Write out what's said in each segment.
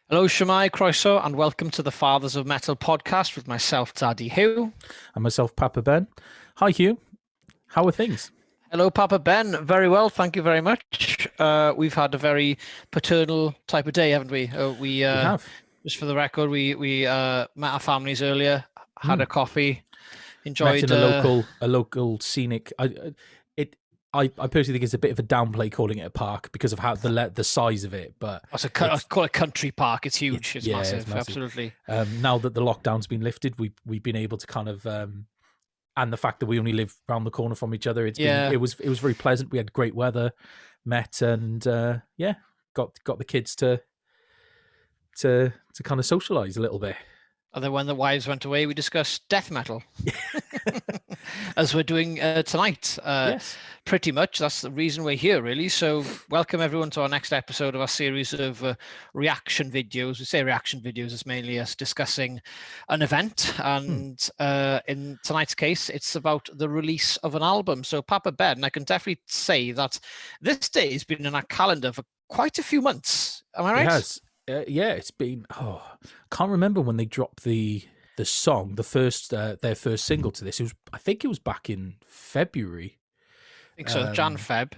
Hello, Shemai Croeso, and welcome to the Fathers of Metal podcast with myself, Daddy Huw. And myself, Papa Ben. Hi, Hugh. How are things? Hello, Papa Ben. Very well, thank you very much. We've had a very paternal type of day, haven't we? We have. Just for the record, we met our families earlier, had Hmm. a coffee, Met enjoyed. in a local scenic. I personally think it's a bit of a downplay calling it a park because of how the size of it. But I call it country park. It's huge. It's massive. it's massive. Absolutely. Now that the lockdown's been lifted, we've been able to kind of and the fact that we only live around the corner from each other, it was very pleasant. We had great weather, met and got the kids to kind of socialize a little bit. And then when the wives went away, we discussed death metal, as we're doing tonight. Yes. Pretty much. That's the reason we're here, really. So welcome everyone to our next episode of our series of reaction videos. We say reaction videos, it's mainly us discussing an event. And in tonight's case, it's about the release of an album. So Papa Ben, I can definitely say that this day has been in our calendar for quite a few months. Am I right? It has. It's been. I can't remember when they dropped the song, their first single to this. I think it was back in February. I think so, Jan Feb.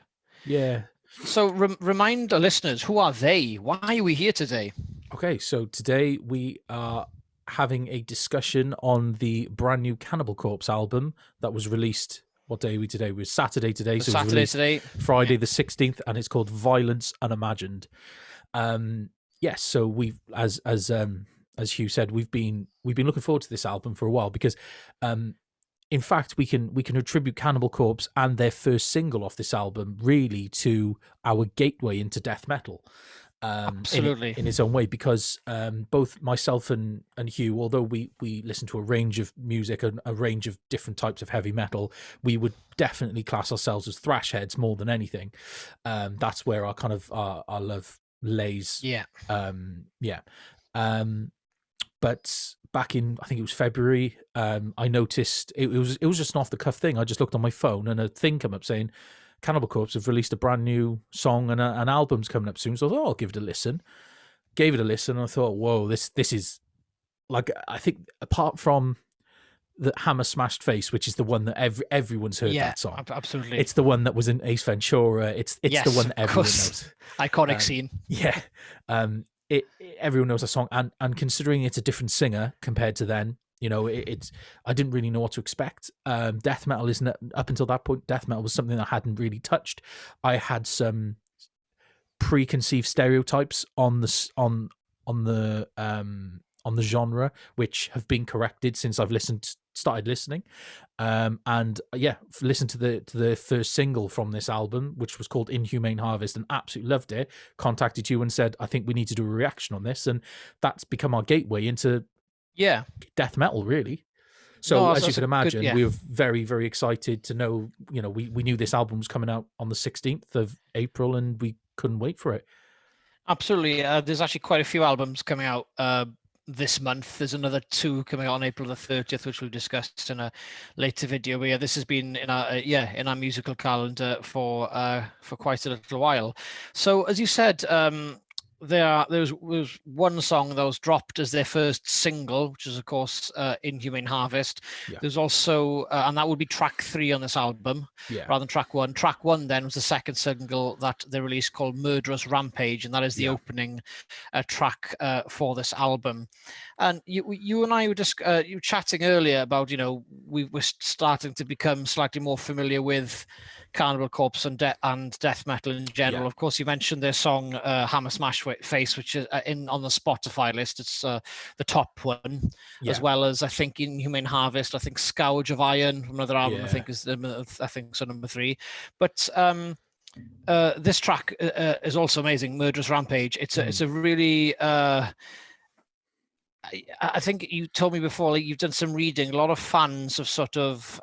Yeah. So remind the listeners, who are they? Why are we here today? Okay, so today we are having a discussion on the brand new Cannibal Corpse album that was released. What day are we today? We're Saturday today. So Saturday today. Friday the 16th, and it's called Violence Unimagined. Yes, so we've as Hugh said, we've been looking forward to this album for a while because in fact we can attribute Cannibal Corpse and their first single off this album really to our gateway into death metal. Absolutely. In its own way, because both myself and Hugh, although we listen to a range of music and a range of different types of heavy metal, we would definitely class ourselves as thrash heads more than anything. That's where our kind of our love lays. But back in, I think it was February, I noticed it was just an off the cuff thing. I just looked on my phone and a thing came up saying Cannibal Corpse have released a brand new song and an album's coming up soon. So I thought, I'll give it a listen. Gave it a listen and I thought, whoa, this is like, I think apart from the Hammer Smashed Face, which is the one that everyone's heard that song. Absolutely. It's the one that was in Ace Ventura. It's the one that everyone knows. Iconic scene. Yeah. Everyone knows the song, and considering it's a different singer compared to then, it's I didn't really know what to expect. Death metal isn't up until that point. Death metal was something I hadn't really touched. I had some preconceived stereotypes on the genre, which have been corrected since I've started listening. Listened to the first single from this album, which was called Inhumane Harvest, and absolutely loved it. Contacted you and said, I think we need to do a reaction on this, and that's become our gateway into death metal, really. So as you can imagine, we were very, very excited to know, we knew this album was coming out on the 16th of April and we couldn't wait for it. Absolutely. There's actually quite a few albums coming out this month. There's another 2 coming out on April the 30th, which we've discussed in a later video. But this has been in our musical calendar for quite a little while. So as you said, there was one song that was dropped as their first single, which is of course Inhumane Harvest. There's also and that would be track 3 on this album rather than track 1. Track 1 then was the second single that they released called Murderous Rampage, and that is the opening track for this album. And you and I were just you were chatting earlier about, we were starting to become slightly more familiar with Cannibal Corpse and death metal in general. Of course, you mentioned their song Hammer Smash Face, which is on the Spotify list. It's the top one, as well as I think Inhumane Harvest. I think Scourge of Iron, another album. I think is so number 3. But this track is also amazing. Murderous Rampage. It's a really I think you told me before, like, you've done some reading. A lot of fans have sort of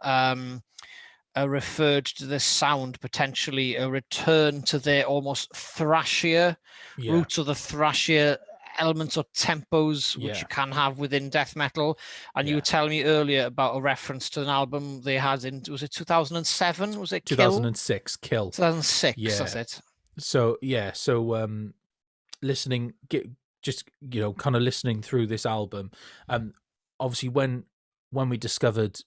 referred to this sound potentially a return to their almost thrashier roots, or the thrashier elements or tempos which you can have within death metal. And you were telling me earlier about a reference to an album they had in, was it 2007? Was it 2006? Kill. 2006. That's it. So listening, just kind of listening through this album, obviously when we discovered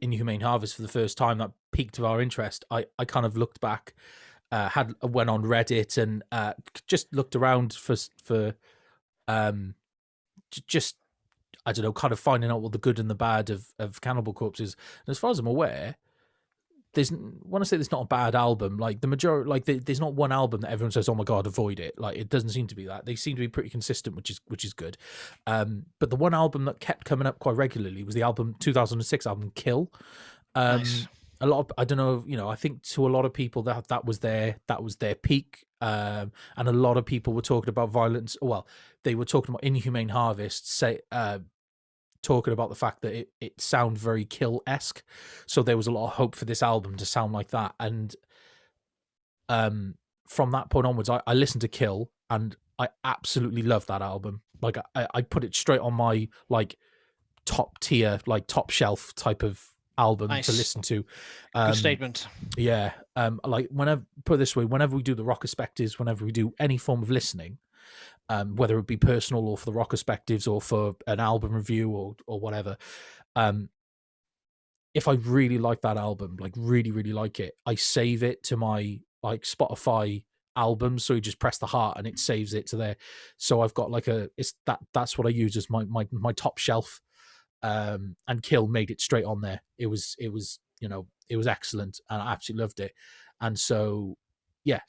Inhumane Harvest for the first time, that piqued our interest. I kind of looked back, went on Reddit and just looked around for just, I don't know, kind of finding out what the good and the bad of Cannibal Corpse is. And as far as I'm aware, when I say there's not a bad album, like the majority, like there's not one album that everyone says, "Oh my god, avoid it." Like it doesn't seem to be that. They seem to be pretty consistent, which is good. But the one album that kept coming up quite regularly was the 2006 album Kill. Nice. A lot of, I don't know, I think to a lot of people that was their peak. And a lot of people were talking about violence. Well, they were talking about Inhumane Harvest, talking about the fact that it sounded very Kill-esque. So there was a lot of hope for this album to sound like that. And from that point onwards, I listened to Kill and I absolutely love that album. Like I put it straight on my like top tier, like top shelf type of album to listen to. Good statement. Yeah. Like whenever, put it this way, whenever we do the Rock Perspectives, whenever we do any form of listening, whether it be personal or for the Rock Perspectives or for an album review or whatever, if I really like that album, like really, really like it, I save it to my like Spotify albums. So you just press the heart and it saves it to there. So I've got like that's what I use as my top shelf. And Kill made it straight on there. It was excellent and I absolutely loved it. And so a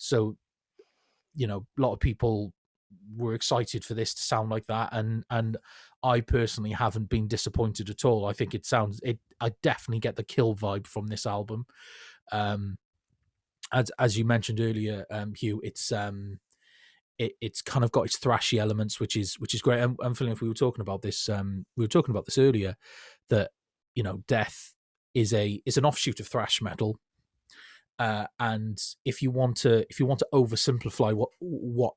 lot of people were excited for this to sound like that, and I personally haven't been disappointed at all. I think I definitely get the Kill vibe from this album. As you mentioned earlier, Hugh, it's kind of got its thrashy elements, which is great. I'm feeling, if we were talking about this earlier, that death is an offshoot of thrash metal, and if you want to oversimplify what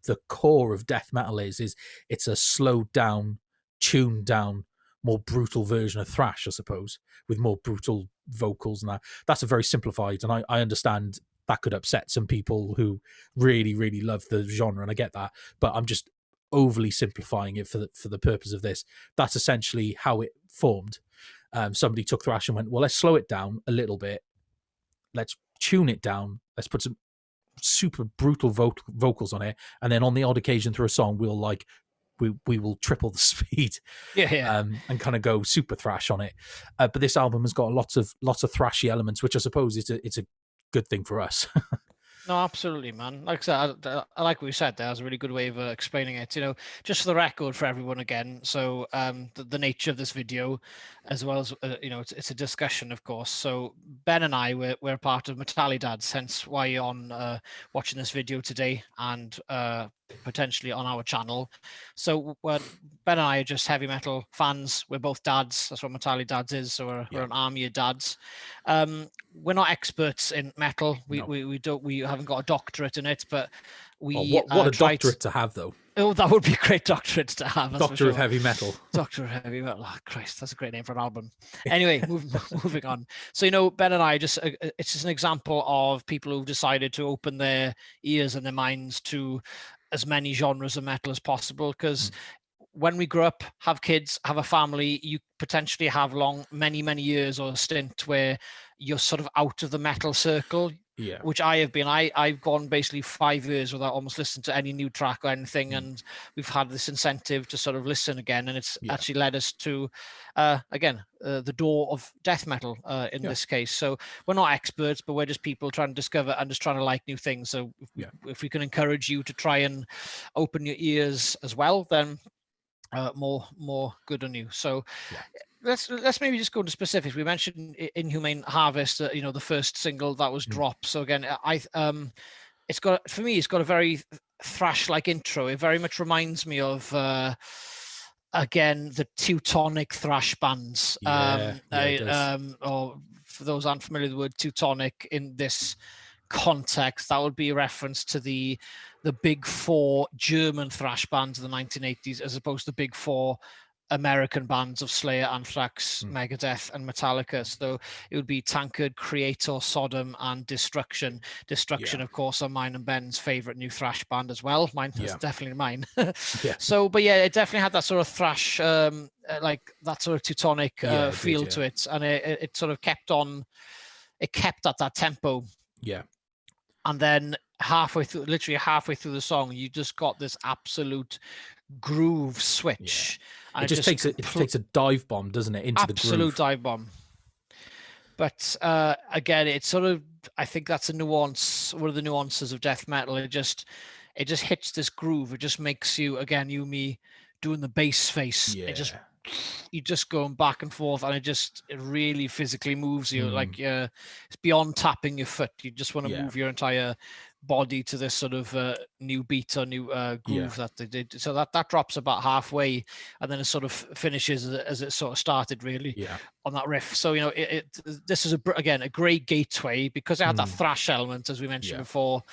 the core of death metal is it's a slowed down, tuned down, more brutal version of thrash, I suppose, with more brutal vocals, and that's a very simplified, and I understand that could upset some people who really, really love the genre, and I get that, but I'm just overly simplifying it for the purpose of this. That's essentially how it formed. Somebody took thrash and went, well, let's slow it down a little bit, let's tune it down, let's put some super brutal vocals on it, and then on the odd occasion through a song we will triple the speed, and kind of go super thrash on it. But this album has got lots of thrashy elements, which I suppose it's a good thing for us. No, absolutely, man. Like I said, I like what you said there. That's a really good way of explaining it. Just for the record for everyone again. So the nature of this video, as well as, it's a discussion, of course. So Ben and I, we're part of METALIDADS, hence why you're on watching this video today and potentially on our channel. So Ben and I are just heavy metal fans. We're both dads. That's what METALIDADS is. So we're an army of dads. We're not experts in metal. We haven't got a doctorate in it, but we what a doctorate to have, though. Oh, that would be a great doctorate to have. Doctor of Heavy Metal. Doctor of Heavy Metal. Oh, Christ, that's a great name for an album. Anyway, moving on. So, Ben and I it's just an example of people who've decided to open their ears and their minds to as many genres of metal as possible, because when we grow up, have kids, have a family, you potentially have many years or a stint where you're sort of out of the metal circle. Yeah. Which I have been. I've gone basically 5 years without almost listening to any new track or anything, and we've had this incentive to sort of listen again, and it's actually led us to, the door of death metal in this case. So we're not experts, but we're just people trying to discover and just trying to like new things. So if we can encourage you to try and open your ears as well, then more good on you. So let's maybe just go into specifics. We mentioned Inhumane Harvest, the first single that was dropped. So again, it's got a very thrash-like intro. It very much reminds me of again the Teutonic thrash bands. Or for those aren't familiar with the word Teutonic in this context, that would be a reference to the big four German thrash bands of the 1980s, as opposed to the big four American bands of Slayer, Anthrax, Megadeth, and Metallica. So it would be Tankard, Creator, Sodom, and Destruction. Destruction, of course, are mine and Ben's favorite new thrash band as well. Mine is definitely mine. So, but yeah, it definitely had that sort of thrash, like that sort of Teutonic feel to it, and it sort of kept on. It kept at that tempo. Yeah. And then literally halfway through the song, you just got this absolute groove switch. And it just takes a dive bomb, doesn't it, into the groove? Absolute dive bomb. But again, it's sort of, I think that's a nuance, one of the nuances of death metal. It just hits this groove. It just makes you, again, me doing the bass face. You're just going back and forth, and it really physically moves you. Like it's beyond tapping your foot. You just want to move your entire body to this sort of new beat or new groove that they did. So that drops about halfway, and then it sort of finishes as it sort of started, really, on that riff. So this is again a great gateway, because it had that thrash element, as we mentioned before.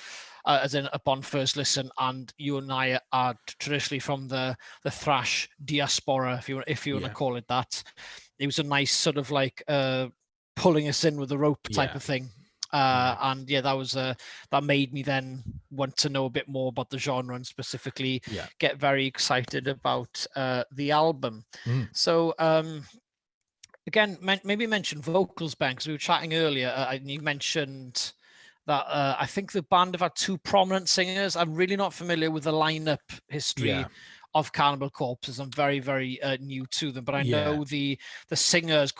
As in upon first listen, and you and I are traditionally from the thrash diaspora, if you want to call it that. It was a nice sort of like pulling us in with a rope type of thing. And that was that made me then want to know a bit more about the genre, and specifically get very excited about the album. So again, maybe mention vocals, Ben, because we were chatting earlier, and you mentioned that I think the band have had two prominent singers. I'm really not familiar with the lineup history of Cannibal Corpse, as I'm very, very new to them. But I know the singer is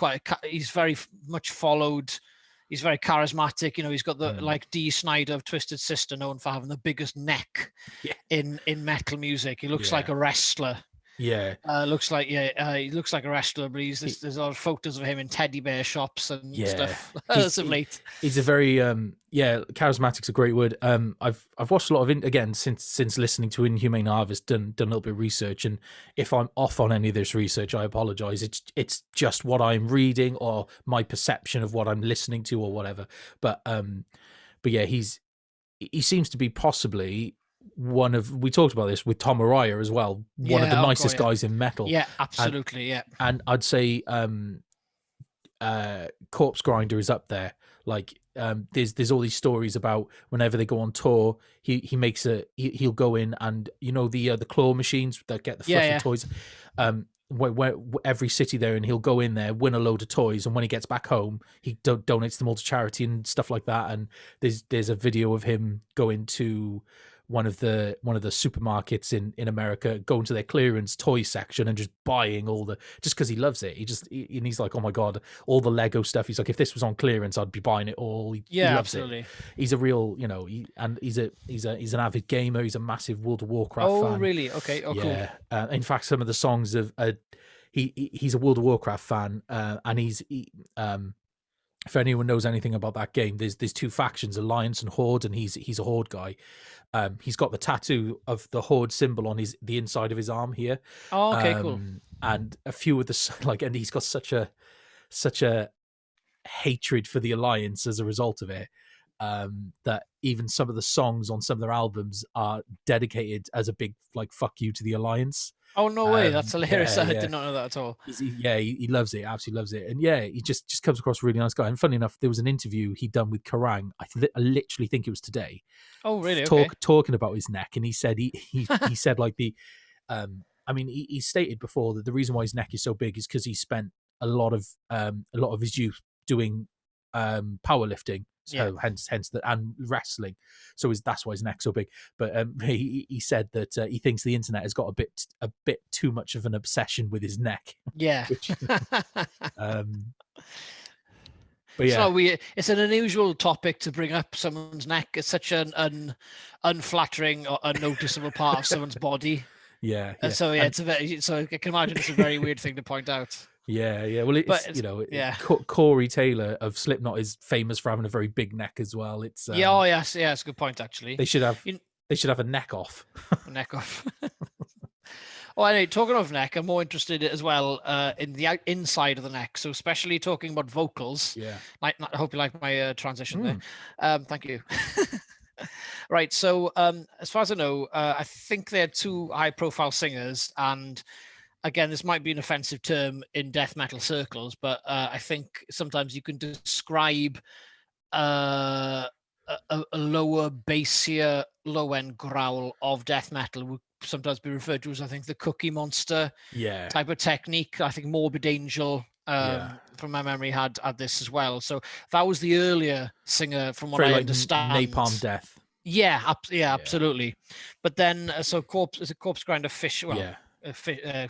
he's very much followed. He's very charismatic. He's got the like Dee Snider of Twisted Sister, known for having the biggest neck in metal music. He looks like a wrestler. Looks like he looks like a wrestler, but there's a lot of photos of him in teddy bear shops and stuff as of late. He's a very charismatic's a great word. I've watched a lot of again since listening to Inhumane Harvest, done a little bit of research, and if I'm off on any of this research, I apologize. It's just what I'm reading or my perception of what I'm listening to or whatever. But yeah, he seems to be possibly we talked about this with Tom Araya as well, one of the nicest guys in metal. Absolutely. And I'd say Corpse Grinder is up there. Like there's all these stories about whenever they go on tour, he'll go in, and the claw machines that get the fluffy toys, where every city there, and he'll go in there, win a load of toys, and when he gets back home, he donates them all to charity and stuff like that. And there's a video of him going to one of the supermarkets in America, going to their clearance toy section and just buying just because he loves it. He's like, oh my god, all the Lego stuff. He's like, if this was on clearance, I'd be buying it all. He loves absolutely. It. He's a real, he's an avid gamer. He's a massive World of Warcraft fan. Oh, really? Okay. Oh, cool. In fact, some of the songs of he's a World of Warcraft fan, and if anyone knows anything about that game, there's two factions, Alliance and Horde, and he's a Horde guy. He's got the tattoo of the Horde symbol on the inside of his arm here. Oh, okay, cool. And a few of the and he's got such a hatred for the Alliance as a result of it, that even some of the songs on some of their albums are dedicated as a big like fuck you to the Alliance. Oh, no way. That's hilarious. I did not know that at all. He loves it. Absolutely loves it. And he just comes across a really nice guy. And funny enough, there was an interview he'd done with Kerrang. I literally think it was today. Oh, really? Talking about his neck. And he said, he said like he stated before that the reason why his neck is so big is because he spent a lot of his youth doing powerlifting. So hence that, and wrestling. So that's why his neck's so big. But he said that he thinks the internet has got a bit too much of an obsession with his neck. Yeah. Which, but yeah, it's an unusual topic to bring up. Someone's neck. It's such an unflattering or unnoticeable part of someone's body. Yeah. So I can imagine it's a very weird thing to point out. Yeah. Well, Corey Taylor of Slipknot is famous for having a very big neck as well. It's it's a good point actually. They should have a neck off. A neck off. Oh, anyway, talking of neck, I'm more interested as well in the inside of the neck. So especially talking about vocals. Yeah. I hope you like my transition there. Thank you. Right. So as far as I know, I think they're two high-profile singers, and again, this might be an offensive term in death metal circles, but I think sometimes you can describe a lower, bassier, low-end growl of death metal would sometimes be referred to as, I think, the Cookie Monster type of technique. I think Morbid Angel, from my memory, had this as well. So that was the earlier singer, from what Very I like understand. Napalm Death. Yeah, absolutely. But then, so Corpse Grinder Fisher. Well,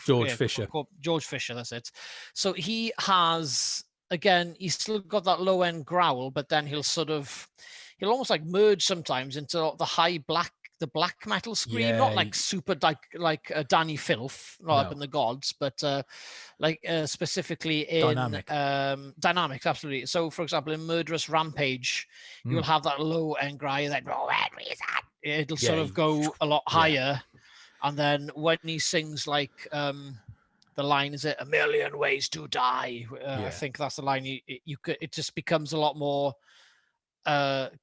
George Fisher. George Fisher, that's it. So he has, again, he's still got that low end growl, but then he'll almost like merge sometimes into the black metal scream, not like super like Danny Filth, not Up in the Gods, but like specifically in Dynamics, absolutely. So, for example, in Murderous Rampage, you'll have that low end growl, that it'll sort of go a lot higher. And then when he sings like the line, is it "A Million Ways to Die"? I think that's the line. It just becomes a lot more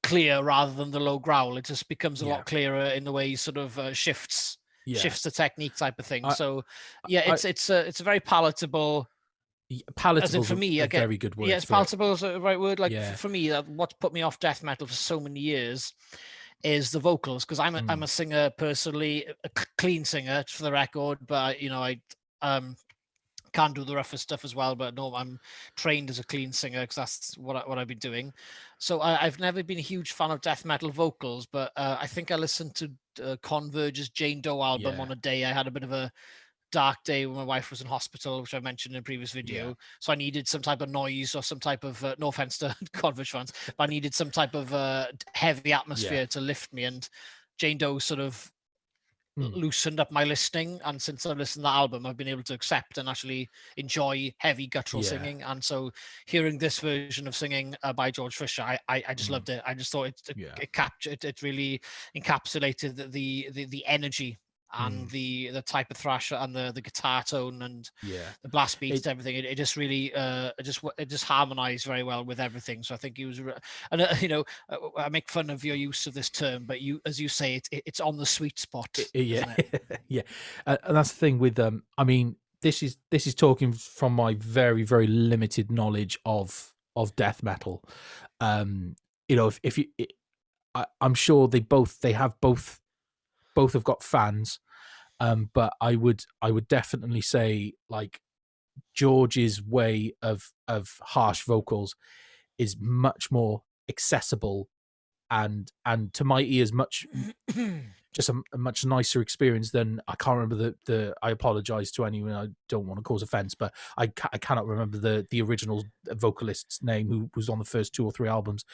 clear rather than the low growl. It just becomes a lot clearer in the way he sort of shifts the technique type of thing. It's a very palatable. Palatable for me, again, very good word. Yes, palatable is the right word. Like for me, what's put me off death metal for so many years is the vocals, because I'm a singer personally, a clean singer for the record, but I can do the roughest stuff as well. But no, I'm trained as a clean singer because that's what I've been doing. So I've never been a huge fan of death metal vocals, but I think I listened to Converge's Jane Doe album on a day I had a bit of a dark day when my wife was in hospital, which I mentioned in a previous video. So I needed some type of noise or some type of no offense to Converge fans, but I needed some type of heavy atmosphere to lift me, and Jane Doe sort of loosened up my listening. And since I listened to that album, I've been able to accept and actually enjoy heavy guttural singing. And so hearing this version of singing by George Fisher, I just loved it. I just thought it really encapsulated the energy and the type of thrash and the guitar tone and the blast beats, everything. It just really it just harmonized very well with everything. So I think he was, and I make fun of your use of this term, but as you say, it's on the sweet spot. Isn't it? And that's the thing with I mean, this is talking from my very, very limited knowledge of death metal. If you, I'm sure they have both have got fans, but I would definitely say like George's way of harsh vocals is much more accessible and to my ears much just a much nicer experience than, I can't remember the I apologize to anyone, I don't want to cause offense, but I cannot remember the original vocalist's name who was on the first 2 or 3 albums.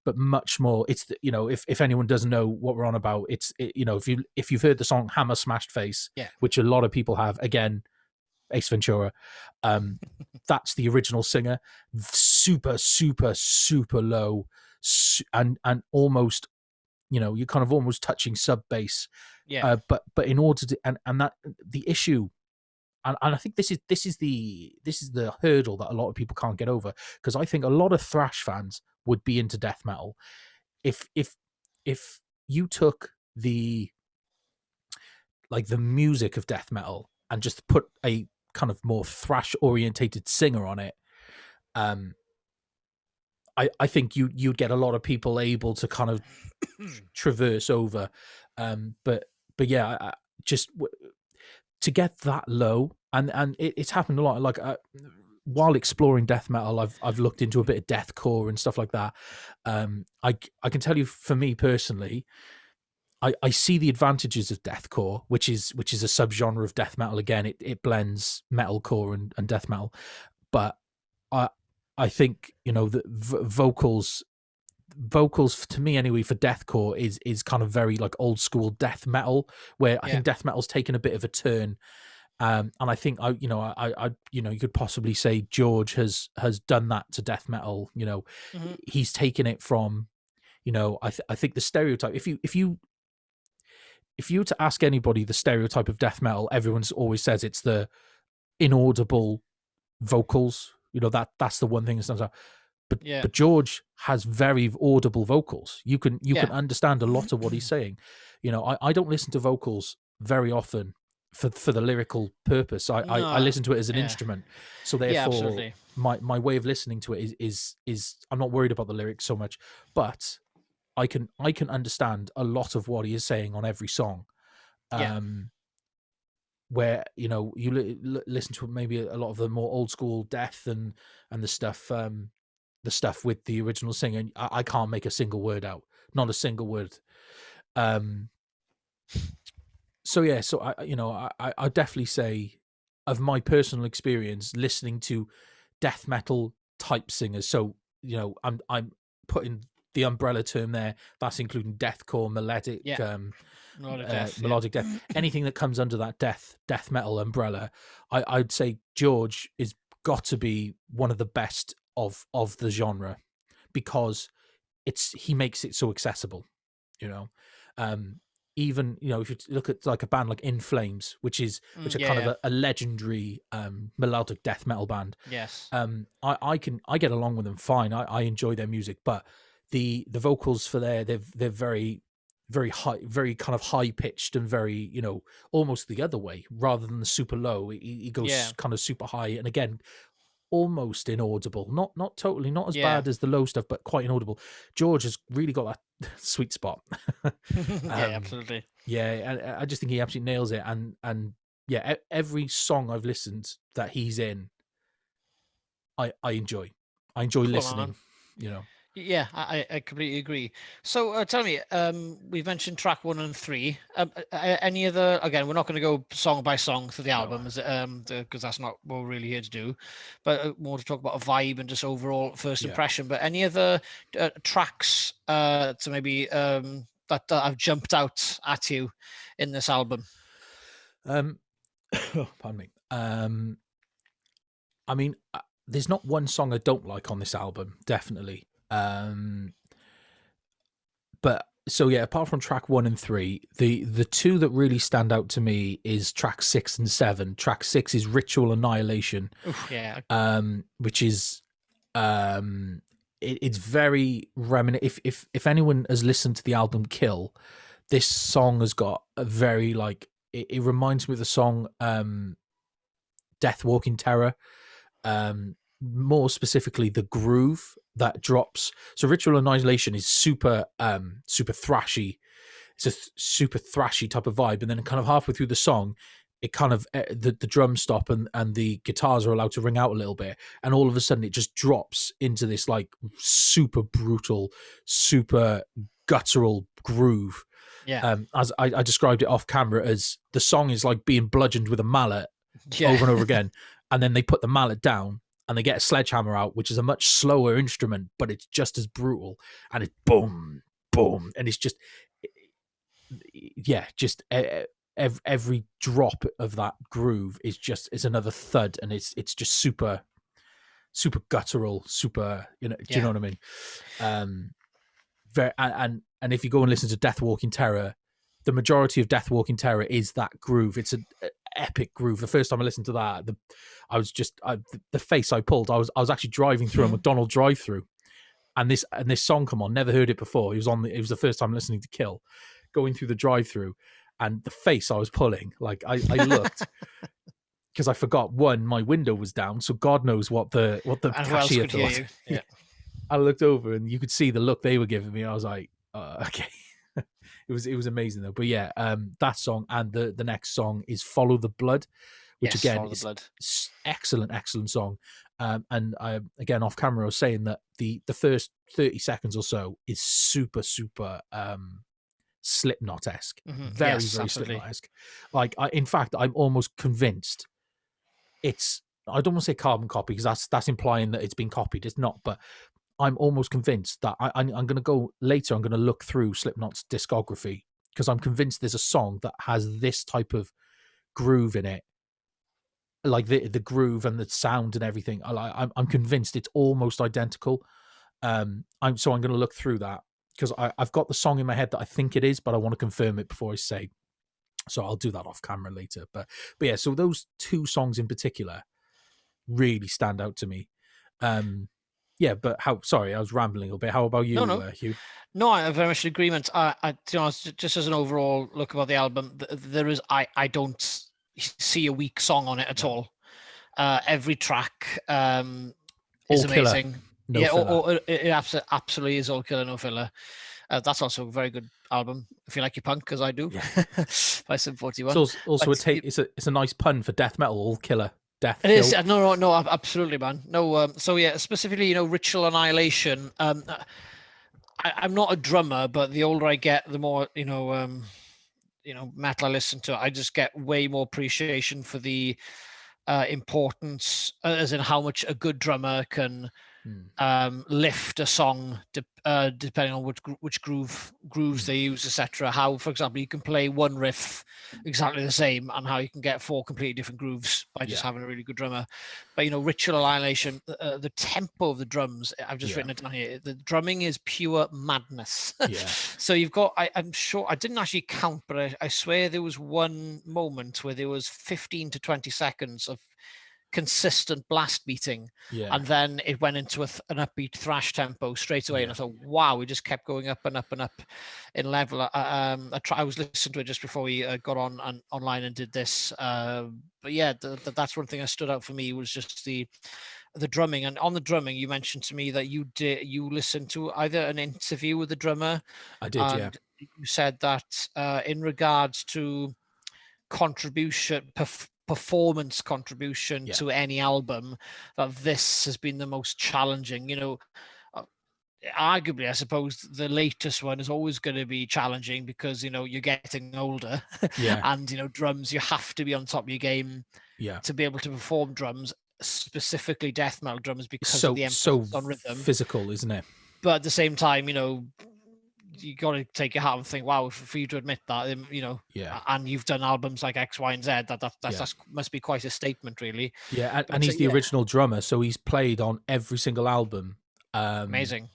But much more, it's if anyone doesn't know what we're on about, if you've heard the song Hammer Smashed Face, which a lot of people have, again, Ace Ventura, that's the original singer, super super super low, and almost you're kind of almost touching sub bass, but in order to and that the issue. And I think this is the hurdle that a lot of people can't get over, because I think a lot of thrash fans would be into death metal if you took the music of death metal and just put a kind of more thrash orientated singer on it. I think you'd get a lot of people able to kind of traverse over, but yeah, just to get that low, and it's happened a lot. Like while exploring death metal, I've looked into a bit of deathcore and stuff like that. I can tell you, for me personally, I see the advantages of deathcore, which is a subgenre of death metal. Again, it blends metalcore and death metal, but I think the vocals to me anyway for deathcore is kind of very like old school death metal, where I think death metal's taken a bit of a turn. And I think you could possibly say George has done that to death metal. He's taken it from, I think the stereotype. If you were to ask anybody the stereotype of death metal, everyone's always says it's the inaudible vocals. That's the one thing that stands out. But George has very audible vocals. You can understand a lot of what he's saying. I don't listen to vocals very often for the lyrical purpose. I No, listen to it as an yeah. instrument, so Yeah, therefore absolutely. my way of listening to it is I'm not worried about the lyrics so much, but I can understand a lot of what he is saying on every song. Yeah. Where you know you listen to maybe a lot of the more old school Death and the stuff with the original singer, and I can't make a single word out, not a single word. So yeah, so I definitely say, of my personal experience listening to death metal type singers. So I'm putting the umbrella term there. That's including deathcore, melodic, Yeah. Melodic death. melodic death, anything that comes under that death metal umbrella. I'd say George is got to be one of the best of the genre, because he makes it so accessible. You know, even if you look at like a band like In Flames, which are kind of a legendary melodic death metal band. Yes. I get along with them fine. I enjoy their music, but the vocals for they're very very high, very kind of high pitched, and very almost the other way, rather than the super low. He goes kind of super high, and again almost inaudible, not totally, not as bad as the low stuff, but quite inaudible. George has really got that sweet spot. Yeah, absolutely. Yeah, I just think he absolutely nails it, and yeah, every song I've listened that he's in, I enjoy. Cool, listening. Yeah, I completely agree. So tell me, we've mentioned track 1 and 3. Any other? Again, we're not going to go song by song through the album, because that's not what we're really here to do. But more to talk about a vibe and just overall first impression. But any other tracks to maybe that have jumped out at you in this album? Pardon me. I mean, there's not one song I don't like on this album, definitely. But so yeah, apart from track 1 and 3, the two that really stand out to me is track 6 and 7. Track 6 is Ritual Annihilation. Oof, yeah. Which is it's very reminiscent. If anyone has listened to the album Kill, this song has got a very it reminds me of the song Death Walking Terror. More specifically, the groove that drops. So Ritual Annihilation is super thrashy. It's a super thrashy type of vibe, and then kind of halfway through the song, it kind of the drums stop and the guitars are allowed to ring out a little bit, and all of a sudden it just drops into this like super brutal, super guttural groove. Yeah. As I described it off camera, as the song is like being bludgeoned with a mallet over and over again, and then they put the mallet down and they get a sledgehammer out, which is a much slower instrument, but it's just as brutal, and it's boom, boom, and it's just every drop of that groove is another thud, and it's just super guttural, super, do you know what I mean? Very, and if you go and listen to Death Walking Terror, the majority of Death Walking Terror is that groove. It's an epic groove. The first time I listened to that, the face I pulled. I was actually driving through a McDonald's drive-through, and this song come on. Never heard it before. It was the first time listening to Kill, going through the drive-through, and the face I was pulling. Like I looked. Because I forgot, my window was down, so God knows what the cashier thought. Yeah. I looked over and you could see the look they were giving me. I was like, okay. It was amazing though. But yeah, that song, and the next song is Follow the Blood, which again is excellent song. And I, again, off camera, I was saying that the first 30 seconds or so is super Slipknot-esque. Very Slipknot-esque. Like, in fact, I'm almost convinced it's, I don't want to say carbon copy, because that's implying that it's been copied. It's not, but I'm almost convinced that I'm going to go later. I'm going to look through Slipknot's discography, because I'm convinced there's a song that has this type of groove in it, like the groove and the sound and everything. I'm convinced it's almost identical. I'm going to look through that, because I've got the song in my head that I think it is, but I want to confirm it before I say. So I'll do that off camera later. But yeah, so those two songs in particular really stand out to me. Yeah, but sorry, I was rambling a little bit. How about you, Hugh? No, I'm very much in agreement. To be honest, just as an overall look about the album, there is I don't see a weak song on it at all. Every track is All killer, amazing. no filler. It absolutely is all killer, no filler. That's also a very good album if you like your punk, as I do. Yeah. By Sum 41. It's also it's a nice pun for death metal, all killer, death. It kill. is. No, absolutely, man. No, so yeah, specifically, Ritual Annihilation. I'm not a drummer, but the older I get, the more metal I listen to. I just get way more appreciation for the importance, as in how much a good drummer can lift a song depending on which grooves they use, etc. How, for example, you can play one riff exactly the same, and how you can get 4 completely different grooves by just having a really good drummer. But Ritual Annihilation, the tempo of the drums, I've just written it down here. The drumming is pure madness. So you've got, I'm sure I didn't actually count, but I swear there was one moment where there was 15 to 20 seconds of consistent blast beating, and then it went into an upbeat thrash tempo straight away, and I thought, wow, we just kept going up and up and up in level. I was listening to it just before we got on and online and did this, but yeah, that's one thing that stood out for me, was just the drumming. And on the drumming, you mentioned to me that you listened to either an interview with the drummer. I did, and you said that in regards to performance contribution to any album, that this has been the most challenging. Arguably, I suppose the latest one is always going to be challenging because you're getting older, and drums, you have to be on top of your game to be able to perform drums, specifically death metal drums, because of the emphasis on rhythm. Physical, isn't it? But at the same time, you got to take your hat and think, wow, for you to admit that, and you've done albums like X, Y, and Z, that must be quite a statement, really. And he's the original drummer, so he's played on every single album. Amazing.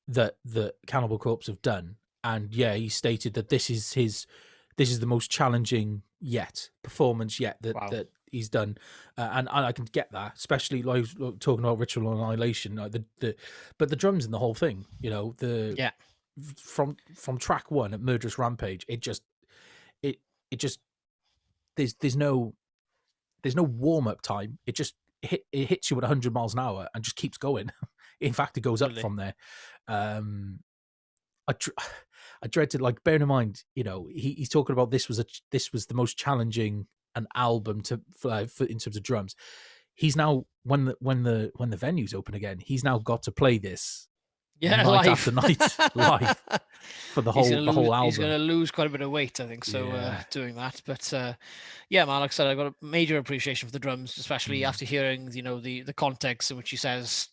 That Cannibal Corpse have done, and he stated that this is the most challenging performance that he's done, and I can get that, especially like talking about Ritual Annihilation, like but the drums in the whole thing, from track 1 at Murderous Rampage, it just there's no warm up time. It just hits you at 100 miles an hour and just keeps going. In fact, it goes up from there. I dread to, like, bearing in mind, he's talking about this was the most challenging an album for in terms of drums. He's now, when the venues open again, he's now got to play this night after night live for the whole album. He's going to lose quite a bit of weight, I think, doing that. But man, like I said, I got a major appreciation for the drums, especially after hearing the context in which he says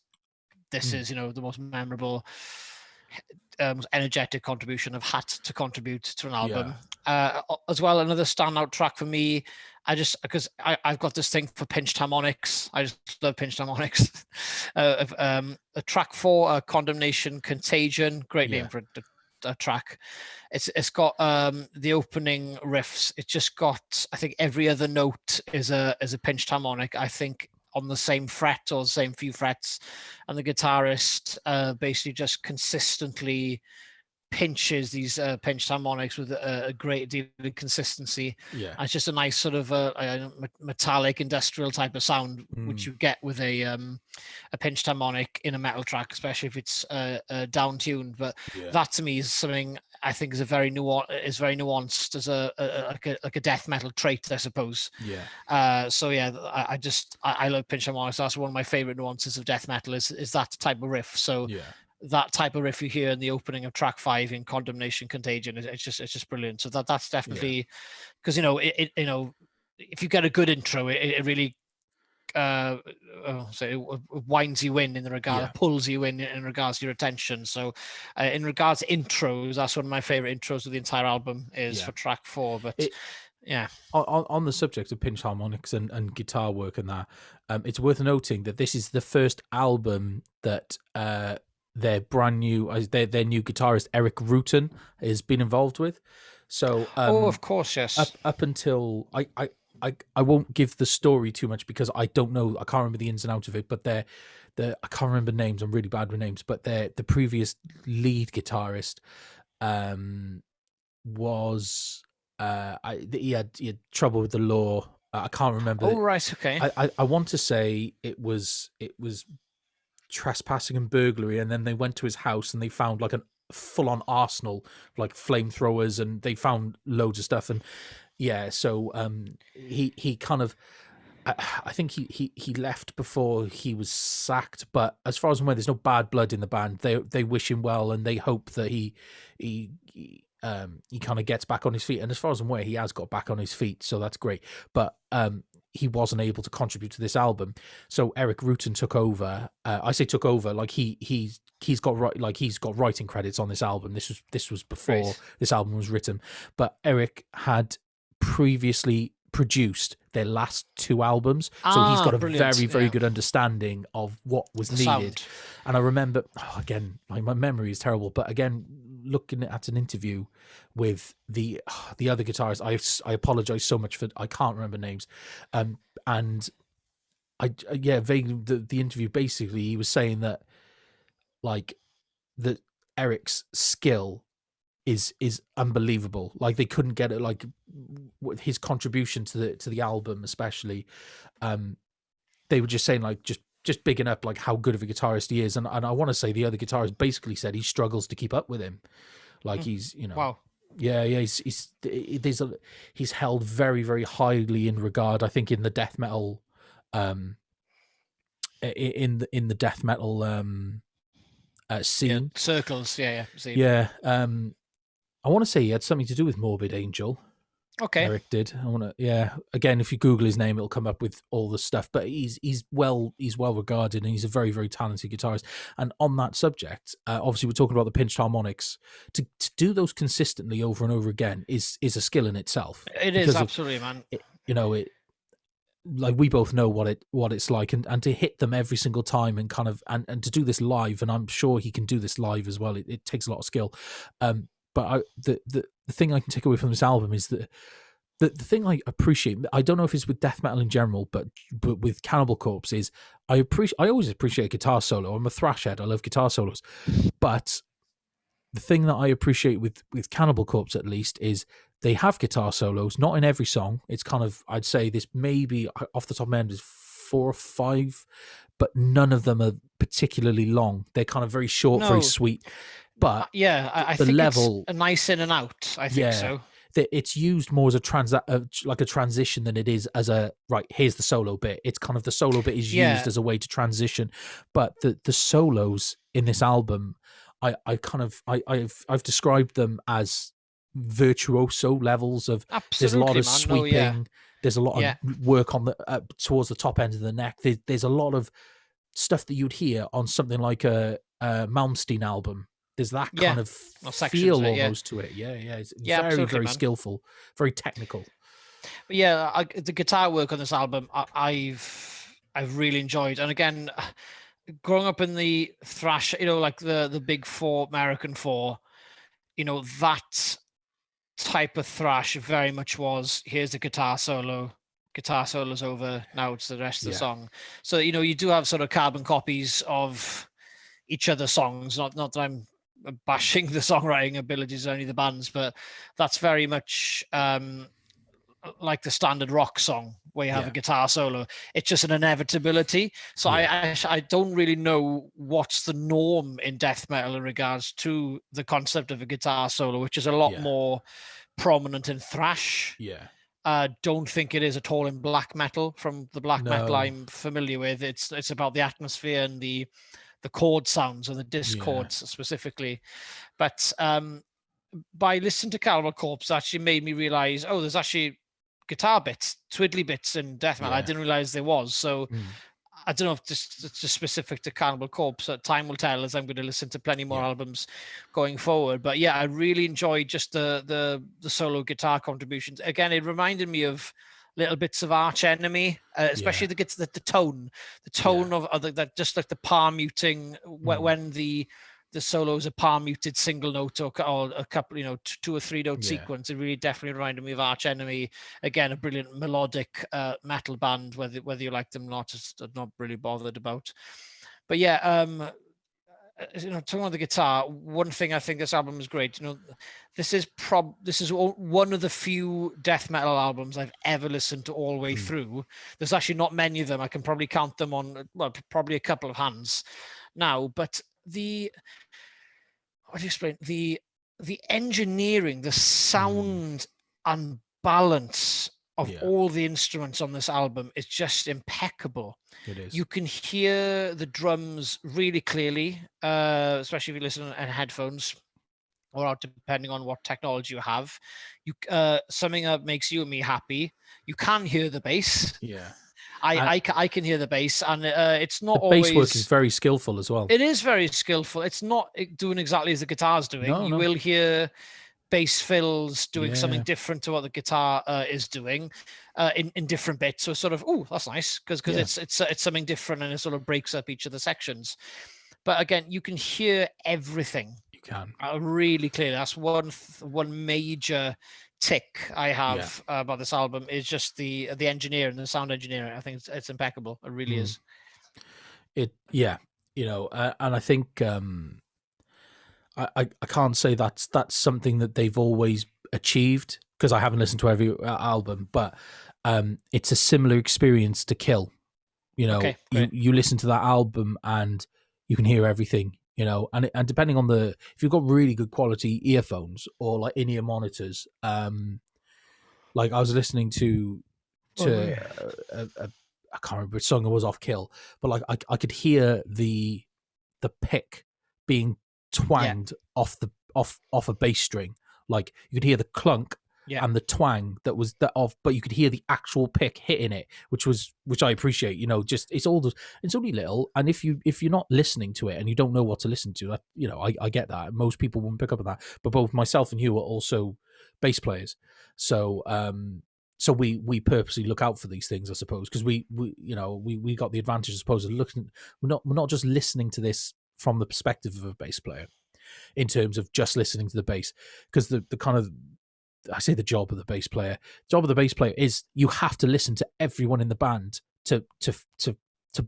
this is the most memorable, most energetic contribution I've had to contribute to an album. As well, another standout track for me, because I've got this thing for pinched harmonics. I just love pinched harmonics. A track 4, Condemnation Contagion, great name for a track. It's got the opening riffs. It's just got, I think, every other note is a pinched harmonic, I think, on the same fret or the same few frets, and the guitarist basically just consistently pinches these pinched harmonics with a great deal of consistency. And it's just a nice sort of metallic industrial type of sound, which you get with a pinched harmonic in a metal track, especially if it's down tuned. But that to me is something I think is very nuanced as a death metal trait, I suppose. I love pinched harmonics. That's one of my favorite nuances of death metal is that type of riff. So that type of riff you hear in the opening of track 5 in Condemnation Contagion, it's just brilliant. So that's definitely, because if you get a good intro, it really it winds you in the regard, pulls you in regards to your attention. So in regards to intros, that's one of my favorite intros of the entire album is for track 4. But on the subject of pinch harmonics and guitar work and that, it's worth noting that this is the first album that their brand new their new guitarist Eric Rutan has been involved with. So of course, yes. Up until I won't give the story too much because I don't know. I can't remember the ins and outs of it. But I can't remember names. I'm really bad with names. But the previous lead guitarist was he had trouble with the law. I can't remember. Oh, right, okay. I want to say it was trespassing and burglary, and then they went to his house and they found like a full-on arsenal, like flamethrowers, and they found loads of stuff. And yeah, so he kind of, I think he left before he was sacked. But as far as I'm aware, there's no bad blood in the band. They wish him well, and they hope that he kind of gets back on his feet. And as far as I'm aware, he has got back on his feet, so that's great. But he wasn't able to contribute to this album, so Eric Rutan took over. I say took over, like he's got writing credits on this album. This was before this album was written, but Eric had previously produced their last two albums, so he's got a very good understanding of what was needed. Sound. And I remember, again, like my memory is terrible, but again, looking at an interview with the other guitarist, I apologize so much for I can't remember names, and vaguely the interview, basically he was saying that like that Eric's skill is unbelievable. Like they couldn't get it, like his contribution to the album especially, they were just saying like just bigging up like how good of a guitarist he is. And I want to say the other guitarist basically said he struggles to keep up with him. Like he's, you know, wow. Yeah, he's held very highly in regard, I think, in the death metal, in the death metal scene, circles. Scene. Yeah. I want to say he had something to do with Morbid Angel. Okay. Eric did. I want to, yeah. Again, if you Google his name, it'll come up with all the stuff. But he's well regarded, and he's a very talented guitarist. And on that subject, obviously we're talking about the pinched harmonics. To do those consistently over and over again is a skill in itself. It is absolutely, man. Like we both know what it's like, and to hit them every single time, and kind of and to do this live, and I'm sure he can do this live as well. It takes a lot of skill. But the thing I can take away from this album is that the thing I appreciate, I don't know if it's with death metal in general, but with Cannibal Corpse, is I always appreciate a guitar solo. I'm a thrash head. I love guitar solos. But the thing that I appreciate with Cannibal Corpse, at least, is they have guitar solos, not in every song. It's kind of, I'd say this maybe off the top of my head is 4 or 5, but none of them are particularly long. They're kind of very short, very sweet. But I think level, it's a nice in and out. I think so. It's used more as a transition than it is as a right. Here's the solo bit. It's kind of the solo bit is used as a way to transition. But the solos in this album, I've described them as virtuoso levels of. Absolutely, there's a lot of sweeping. There's a lot of work on the towards the top end of the neck. There's a lot of stuff that you'd hear on something like a Malmsteen album. There's that kind of feel almost to it. Yeah. It's very skillful, very technical. But the guitar work on this album, I've really enjoyed. And again, growing up in the thrash, like the big four, American four, that type of thrash very much was, here's the guitar solo's over, now it's the rest of the song. So, you do have sort of carbon copies of each other's songs. Not that I'm bashing the songwriting abilities of any of the bands, but that's very much like the standard rock song where you have a guitar solo. It's just an inevitability. So I don't really know what's the norm in death metal in regards to the concept of a guitar solo, which is a lot more prominent in thrash. Don't think it is at all in black metal. From the black metal I'm familiar with, it's about the atmosphere and the chord sounds and the discords specifically. But by listening to Cannibal Corpse, actually made me realize, there's actually guitar bits, twiddly bits in death metal. I didn't realize there was. So I don't know if it's just specific to Cannibal Corpse. Time will tell, as I'm going to listen to plenty more albums going forward. But I really enjoyed just the solo guitar contributions. Again, it reminded me of little bits of Arch Enemy, especially the tone of that, just like the palm muting when the solos are palm muted single note or a couple, 2 or 3 note sequence. It really definitely reminded me of Arch Enemy. Again, a brilliant melodic metal band, whether you like them or not, I'm not really bothered about. But talking about the guitar, one thing I think this album is great. This is one of the few death metal albums I've ever listened to all the way through. There's actually not many of them. I can probably count them on, probably a couple of hands now. But what do you explain? The engineering, the sound and balance of all the instruments on this album is just impeccable. It is. You can hear the drums really clearly, especially if you listen on headphones or depending on what technology you have. Something that makes you and me happy. You can hear the bass. Yeah. I can hear the bass, and it's not the always. Bass work is very skillful as well. It is very skillful. It's not doing exactly as the guitar's doing. You will hear bass fills doing something different to what the guitar is doing in different bits. So sort of, that's nice because it's something different, and it sort of breaks up each of the sections. But again, you can hear everything. You can really clearly. That's one major tick I have about this album is just the engineering, the sound engineering. I think it's impeccable. It really is. And I think I can't say that's something that they've always achieved because I haven't listened to every album, but it's a similar experience to Kill. You listen to that album and you can hear everything. And depending on if you've got really good quality earphones or like in-ear monitors, like I was listening to I can't remember which song it was off Kill, but like I could hear the pick being twanged off a bass string. Like you could hear the clunk and the twang that was but you could hear the actual pick hitting it, which I appreciate. It's only little, and if you're not listening to it and you don't know what to listen to, I get that. Most people won't pick up on that, but both myself and Huw are also bass players, so we purposely look out for these things, I suppose, because we got the advantage, I suppose, of looking. We're not just listening to this from the perspective of a bass player in terms of just listening to the bass, because the kind of, I say the job of the bass player is you have to listen to everyone in the band to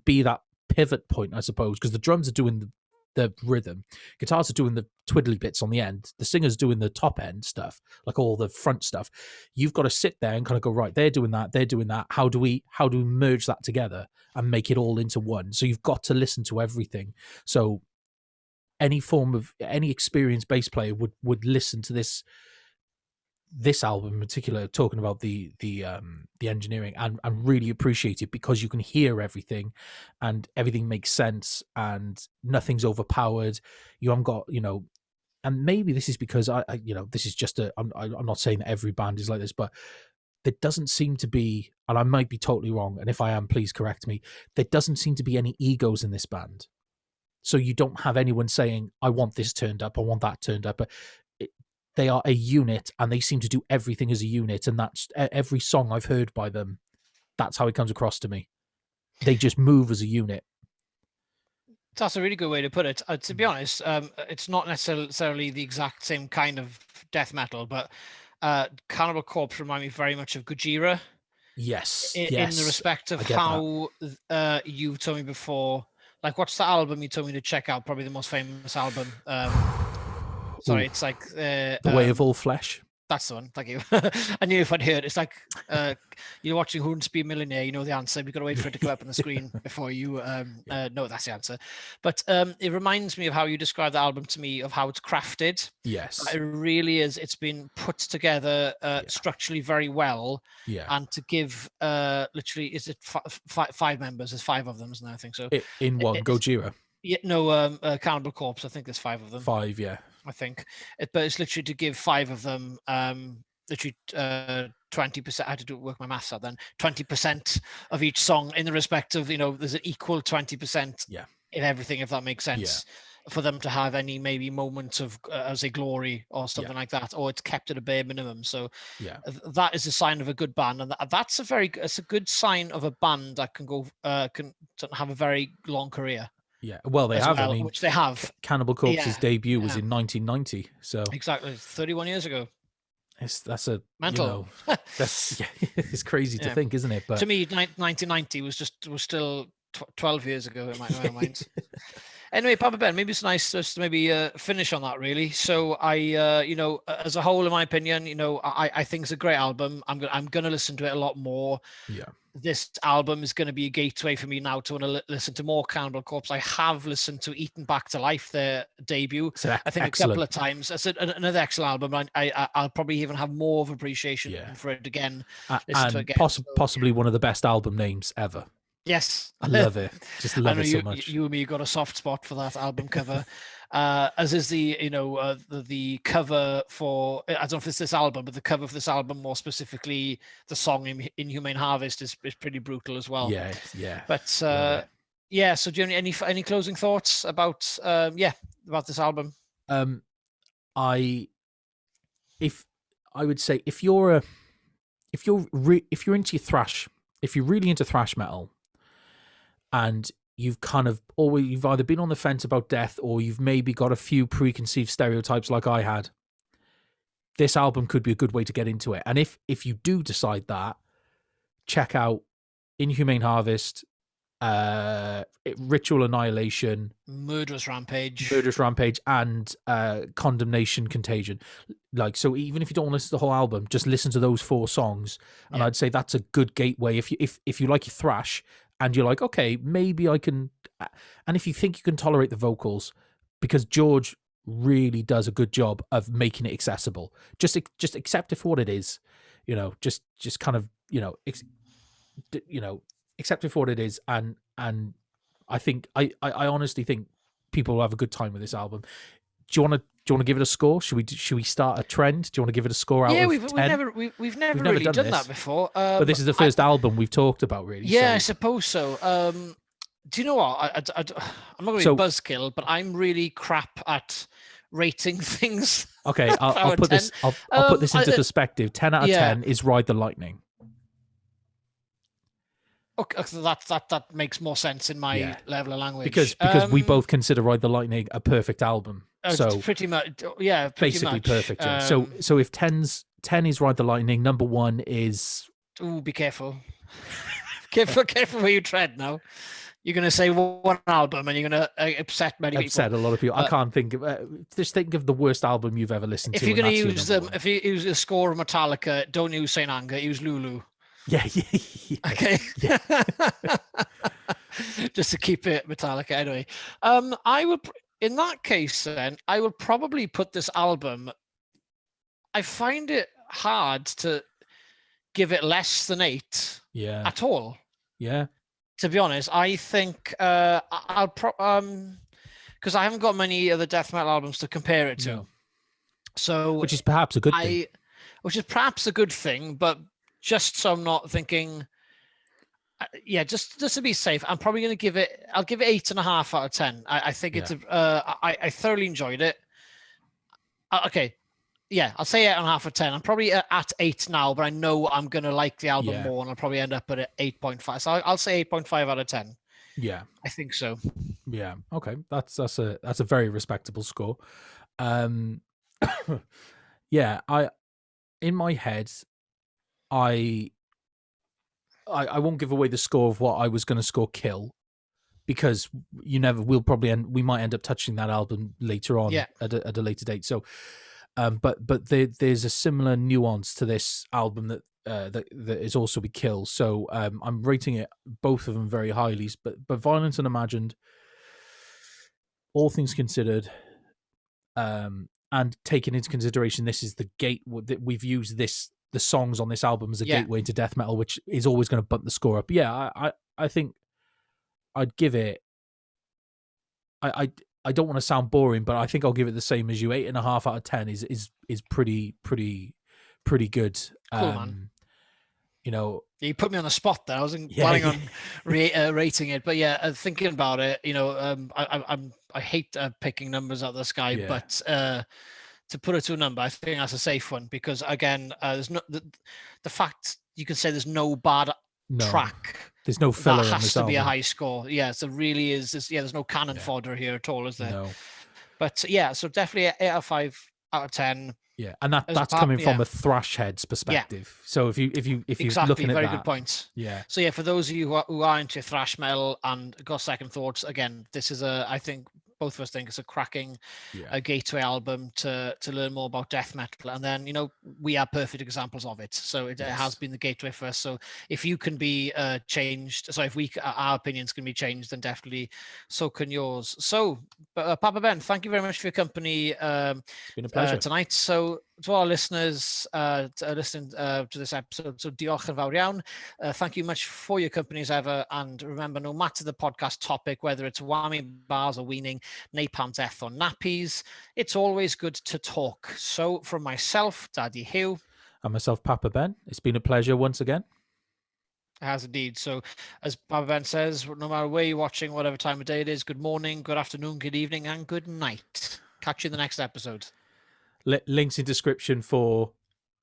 be that pivot point, I suppose, because the drums are doing the rhythm, guitars are doing the twiddly bits on the end, the singer's doing the top end stuff, like all the front stuff. You've got to sit there and kind of go, right, they're doing that, how do we merge that together and make it all into one? So you've got to listen to everything. So any experienced bass player would listen to this album in particular, talking about the engineering, and really appreciate it, because you can hear everything and everything makes sense and nothing's overpowered. You haven't got, and maybe this is because this is just I'm not saying that every band is like this, but there doesn't seem to be, and I might be totally wrong, and if I am, please correct me, there doesn't seem to be any egos in this band. So you don't have anyone saying, I want this turned up, I want that turned up. But they are a unit, and they seem to do everything as a unit. And that's every song I've heard by them. That's how it comes across to me. They just move as a unit. That's a really good way to put it. To be honest, it's not necessarily the exact same kind of death metal, but Cannibal Corpse remind me very much of Gojira. Yes. In the respect of how you told me before, like, what's the album you told me to check out? Probably the most famous album. Sorry, it's like The Way of All Flesh. That's the one. Thank you. I knew if I'd heard. It's like you're watching Who Wants to Be a Millionaire. You know the answer. You've got to wait for it to come up on the screen before you know that's the answer. But it reminds me of how you described the album to me, of how it's crafted. Yes. It really is. It's been put together structurally very well. Yeah. And to give literally, is it five members? There's five of them, isn't there? I think so. In what? Gojira? Yeah, no, Cannibal Corpse. I think there's five of them. Five, yeah. I think, but it's literally to give five of them, literally 20%. I had to work my maths out then. 20% of each song in the respect of, there's an equal 20% in everything, if that makes sense, for them to have any maybe moments of, as a glory or something like that, or it's kept at a bare minimum. So that is a sign of a good band, and that's a good sign of a band that can have a very long career. Yeah, well, they have. Well, which they have. Cannibal Corpse's debut was in 1990, so exactly 31 years ago. That's a mental. It's crazy to think, isn't it? But to me, 1990 was still 12 years ago in my mind. Anyway, Papa Ben, maybe it's nice just to maybe finish on that, really. So I, as a whole, in my opinion, I think it's a great album. I'm gonna listen to it a lot more. Yeah. This album is going to be a gateway for me now to want to listen to more Cannibal Corpse. I have listened to Eaten Back to Life, their debut, I think excellent. A couple of times. It's another excellent album. I'll probably even have more of appreciation for it again. And to it again. Possibly one of the best album names ever. Yes. I love it. Just love it so much. You and me got a soft spot for that album cover. As is the the cover for, I don't know if it's this album, but the cover for this album, more specifically the song Inhumane Harvest, is pretty brutal as well. Yeah. But so do you have any closing thoughts about about this album? I would say if you're into thrash, if you're really into thrash metal, and you've either been on the fence about death, or you've maybe got a few preconceived stereotypes like I had, this album could be a good way to get into it. And if you do decide that, check out Inhumane Harvest, Ritual Annihilation, Murderous Rampage, and Condemnation Contagion. Like, so even if you don't want to listen to the whole album, just listen to those 4 songs, and I'd say that's a good gateway. If you like your thrash, and you're like, okay, maybe I can, and if you think you can tolerate the vocals, because George really does a good job of making it accessible. Just accept it for what it is, just kind of, accept it for what it is, and I think I honestly think people will have a good time with this album. Do you want to give it a score? Should we start a trend? Do you want to give it a score out of 10? We've never really done that before. But this is the first album we've talked about, really. Yeah, so. I suppose so. Do you know what? I'm not going to be buzzkill, but I'm really crap at rating things. Okay, I'll put this. I'll put this into perspective. 10 out of 10 is Ride the Lightning. Okay, that makes more sense in my level of language. Because we both consider Ride the Lightning a perfect album. So pretty much, basically perfect. Yeah. So if 10 is Ride the Lightning, number 1 is. Ooh, be careful. careful where you tread now. You're going to say one album, and you're going to upset many people. Upset a lot of people. I can't think of. Just think of the worst album you've ever listened to. If you're going to use if you use a score of Metallica, don't use Saint Anger. Use Lulu. Yeah. Okay. Yeah. Just to keep it Metallica. Anyway, I would, in that case, then I would probably put this album. I find it hard to give it less than 8. Yeah. At all. Yeah. To be honest, I think I'll because I haven't got many other death metal albums to compare it to. No. So, which is perhaps a good thing. Which is perhaps a good thing, but just so I'm not thinking, just to be safe, I'm probably going to give it. I'll give it 8.5 out of 10. I think it's. I thoroughly enjoyed it. Okay. Yeah, I'll say 8.5 out of 10. I'm probably at 8 now, but I know I'm going to like the album more, and I'll probably end up at 8.5. So I'll say 8.5 out of 10. Yeah. I think so. Yeah. Okay. That's a very respectable score. Yeah, in my head, I won't give away the score of what I was going to score Kill, because we might end up touching that album later on at a later date. So but there's a similar nuance to this album that is also be Kill. So I'm rating it, both of them, very highly, but Violence Unimagined, all things considered, and taking into consideration this is the gate that we've used the songs on this album as a gateway into death metal, which is always going to bump the score up. Yeah, I think I'd give it. I don't want to sound boring, but I think I'll give it the same as you. 8.5 out of 10 is pretty good. Cool, man. You put me on the spot there. I wasn't planning on rating it, but thinking about it, I hate picking numbers out of the sky, but to put it to a number, I think that's a safe one, because again, there's no the fact you can say there's no bad track. There's no filler. That has to be a high score. Yeah, so really is. There's no cannon fodder here at all, is there? No. But so definitely 8 out of 5 out of 10. Yeah, and that's coming from a thrash head's perspective. Yeah. So if you're looking at very that, good points. Yeah. So for those of you who are into thrash metal and got second thoughts, again, this is I think both of us think it's a cracking Yeah. gateway album to learn more about death metal. And then, you know, we are perfect examples of it. So it has been the gateway for us. So if you can be changed, so if our opinions can be changed, then definitely so can yours. So Papa Ben, thank you very much for your company It's been a pleasure tonight. So to our listeners listening to this episode, so diolch yn fawr iawn. Thank you much for your company as ever. And remember, no matter the podcast topic, whether it's whammy bars or weaning, napalm death or nappies, it's always good to talk. So from myself, Daddy Huw, and myself, Papa Ben, it's been a pleasure once again. It has indeed. So, as Papa Ben says, no matter where you're watching, whatever time of day it is, good morning, good afternoon, good evening, and good night. Catch you in the next episode. Links in description for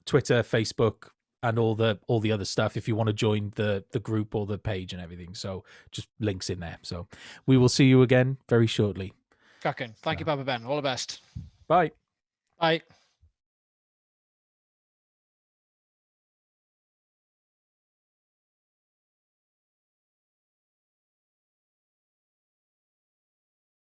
Twitter, Facebook, and all the other stuff if you want to join the group or the page and everything. So just links in there. So we will see you again very shortly. Cracking. Thank you, Papa Ben. All the best. Bye. Bye.